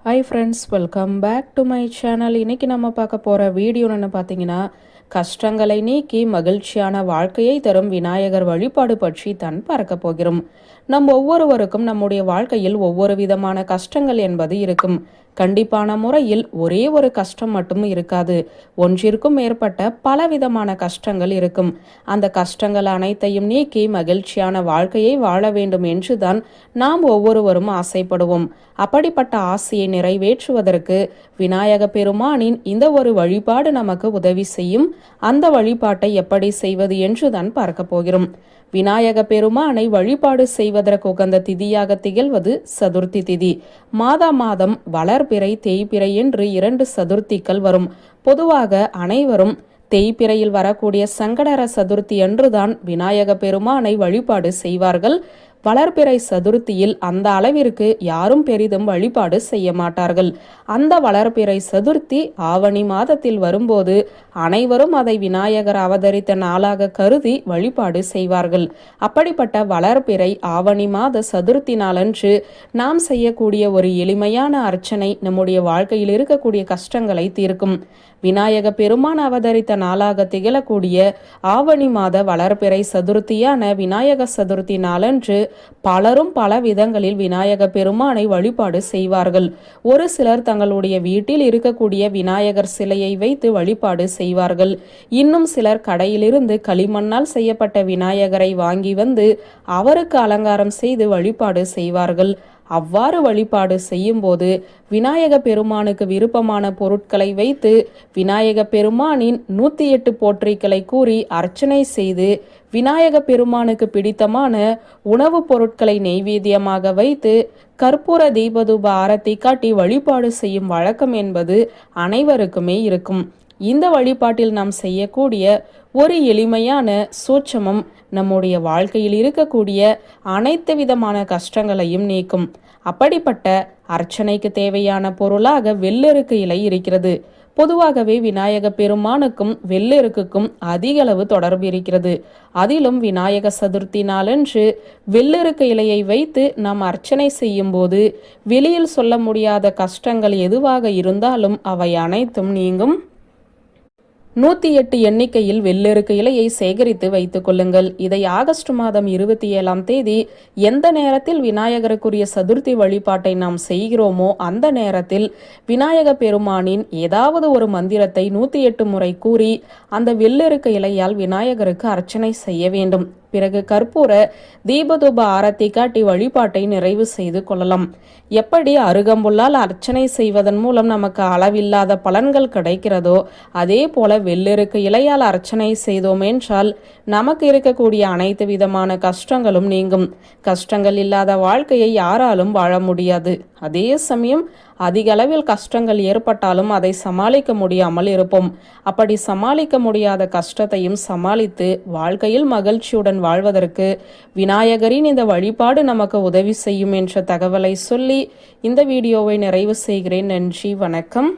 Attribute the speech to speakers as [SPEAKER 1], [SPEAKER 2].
[SPEAKER 1] Hi friends, welcome back to my channel. இன்றைக்கி நம்ம பார்க்க போகிற வீடியோ என்ன பார்த்தீங்கன்னா, கஷ்டங்களை நீக்கி மகிழ்ச்சியான வாழ்க்கையை தரும் விநாயகர் வழிபாடு பற்றி தான் பார்க்க போகிறோம். நம் ஒவ்வொருவருக்கும் நம்முடைய வாழ்க்கையில் ஒவ்வொரு விதமான கஷ்டங்கள் என்பது இருக்கும். கண்டிப்பான முறையில் ஒரே ஒரு கஷ்டம் மட்டும் இருக்காது. ஒன்றிற்கும் மேற்பட்ட பலவிதமான கஷ்டங்கள் இருக்கும். அந்த கஷ்டங்கள் அனைத்தையும் நீக்கி மகிழ்ச்சியான வாழ்க்கையை வாழ வேண்டும் என்றுதான் நாம் ஒவ்வொருவரும் ஆசைப்படுவோம். அப்படிப்பட்ட ஆசையை நிறைவேற்றுவதற்கு விநாயக பெருமானின் இந்த ஒரு வழிபாடு நமக்கு உதவி செய்யும். அந்த வழிபாட்டை எப்படி செய்வது என்றுதான் பார்க்க போகிறோம். விநாயக பெருமானை வழிபாடு செய்வதற்கு உகந்த திதியாக திகழ்வது சதுர்த்தி திதி. மாதம் வளர்பிறை தேய்பிறை என்று 2 சதுர்த்திகள் வரும். பொதுவாக அனைவரும் தேய்பிறையில் வரக்கூடிய சங்கடர சதுர்த்தி என்றுதான் விநாயக பெருமானை வழிபாடு செய்வார்கள். வளர்பிறை சதுர்த்தியில் அந்த அளவிற்கு யாரும் பெரிதும் வழிபாடு செய்ய மாட்டார்கள். அந்த வளர்பிறை சதுர்த்தி ஆவணி மாதத்தில் வரும்போது அனைவரும் அதை விநாயகர் அவதரித்த நாளாக கருதி வழிபாடு செய்வார்கள். அப்படிப்பட்ட வளர்பிறை ஆவணி மாத சதுர்த்தி நாளன்று நாம் செய்யக்கூடிய ஒரு எளிமையான அர்ச்சனை நம்முடைய வாழ்க்கையில் இருக்கக்கூடிய கஷ்டங்களை தீர்க்கும். விநாயக பெருமான் அவதரித்த நாளாக திகழக்கூடிய ஆவணி மாத வளர்பிறை சதுர்த்தியான விநாயக சதுர்த்தி நாளன்று பலரும் பல விதங்களில் விநாயக பெருமானை வழிபாடு செய்வார்கள். ஒரு சிலர் தங்களுடைய வீட்டில் இருக்கக்கூடிய விநாயகர் சிலையை வைத்து வழிபாடு செய்வார்கள். இன்னும் சிலர் கடையிலிருந்து களிமண்ணால் செய்யப்பட்ட விநாயகரை வாங்கி வந்து அவருக்கு அலங்காரம் செய்து வழிபாடு செய்வார்கள். அவ்வாறு வழிபாடு செய்யும் போது விநாயக பெருமானுக்கு விருப்பமான பொருட்களை வைத்து விநாயக பெருமானின் 108 போற்றிகளை கூறி அர்ச்சனை செய்து விநாயக பெருமானுக்கு பிடித்தமான உணவுப் பொருட்களை நெய்வேத்தியமாக வைத்து கற்பூர தீபதூப ஆரத்தி காட்டி வழிபாடு செய்யும் வழக்கம் என்பது அனைவருக்குமே இருக்கும். இந்த வழிபாட்டில் நாம் செய்யக்கூடிய ஒரு எளிமையான சூட்சமம் நம்முடைய வாழ்க்கையில் இருக்கக்கூடிய அனைத்து விதமான கஷ்டங்களையும் நீக்கும். அப்படிப்பட்ட அர்ச்சனைக்கு தேவையான பொருளாக வெள்ளெருக்கு இலை இருக்கிறது. பொதுவாகவே விநாயக பெருமானுக்கும் வெள்ளெருக்குக்கும் அதிக அளவு தொடர்பு இருக்கிறது. அதிலும் விநாயக சதுர்த்தி நாளன்று வெள்ளெருக்கு இலையை வைத்து நாம் அர்ச்சனை செய்யும் போது வெளியில் சொல்ல முடியாத கஷ்டங்கள் எதுவாக இருந்தாலும் அவை அனைத்தும் நீங்கும். 108 எண்ணிக்கையில் வெள்ளெருக்கு இலையை சேகரித்து வைத்துக் கொள்ளுங்கள். இதை ஆகஸ்ட் மாதம் 27ஆம் தேதி எந்த நேரத்தில் விநாயகருக்குரிய சதுர்த்தி வழிபாட்டை நாம் செய்கிறோமோ அந்த நேரத்தில் விநாயக பெருமானின் ஏதாவது ஒரு மந்திரத்தை 108 முறை கூறி அந்த வெள்ளெருக்கு இலையால் விநாயகருக்கு அர்ச்சனை செய்ய வேண்டும். பிறகு கற்பூர தீபதூப ஆரத்தி காட்டி வழிபாட்டை நிறைவு செய்து கொள்ளலாம். எப்படி அருகம்புல்லால் அர்ச்சனை செய்வதன் மூலம் நமக்கு அளவில்லாத பலன்கள் கிடைக்கிறதோ அதே போல வெள்ளெருக்கு இலையால் அர்ச்சனை செய்தோம் என்றால் நமக்கு இருக்கக்கூடிய அனைத்து விதமான கஷ்டங்களும் நீங்கும். கஷ்டங்கள் இல்லாத வாழ்க்கையை யாராலும் வாழ முடியாது. அதே சமயம் அதிக அளவில் கஷ்டங்கள் ஏற்பட்டாலும் அதை சமாளிக்க முடியாமல் இருப்போம். அப்படி சமாளிக்க முடியாத கஷ்டத்தையும் சமாளித்து வாழ்க்கையில் மகிழ்ச்சியுடன் வாழ்வதற்கு விநாயகரின் இந்த வழிபாடு நமக்கு உதவி செய்யும் என்ற தகவலை சொல்லி இந்த வீடியோவை நிறைவு செய்கிறேன். நன்றி, வணக்கம்.